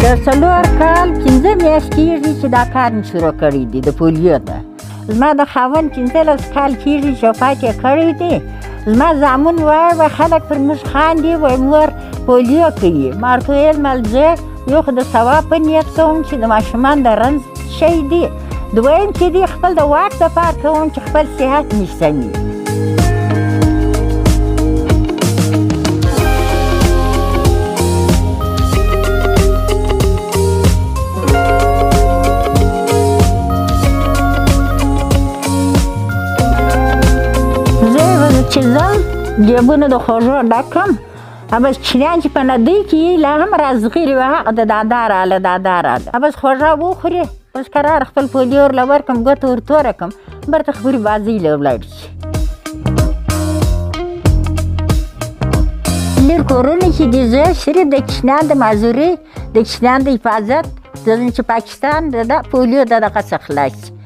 د 4 کال 15 میاشتې کېږي چې دا کار مې شروع کړی دی د پولیو ته. زما د خاوند 15 کال کېږي چې وفات یې کړی دی. زما زامن وایي خلک پر موږ خاندي، وایي مور پولیو کوي. ما ورته ویل ملځه یو خو د ثواب په نیت کوم چې د ماشومان د رنځ شی دی، دویم چې دی خپل د واک دپاره کوم چې خپل صحت مې سمي. چې ځم جیبونه د خوږو ډک کړم، بس چینیان چې په ندۍ کې لا هم رازغېري وه هغه د دادا راله دادا راله، بس خوږه وخورې بس قرار خپل پولیو ورله ورکړم، ګوته ور توره کړم، برته خبرې بازۍ له ولاړ شي. لږ کورونه چې دي زه صرف د کوچنیانو د معذورۍ د کوچنیانو د حفاظت چې پاکستان د پولیو د دغه څخه خلاص شي.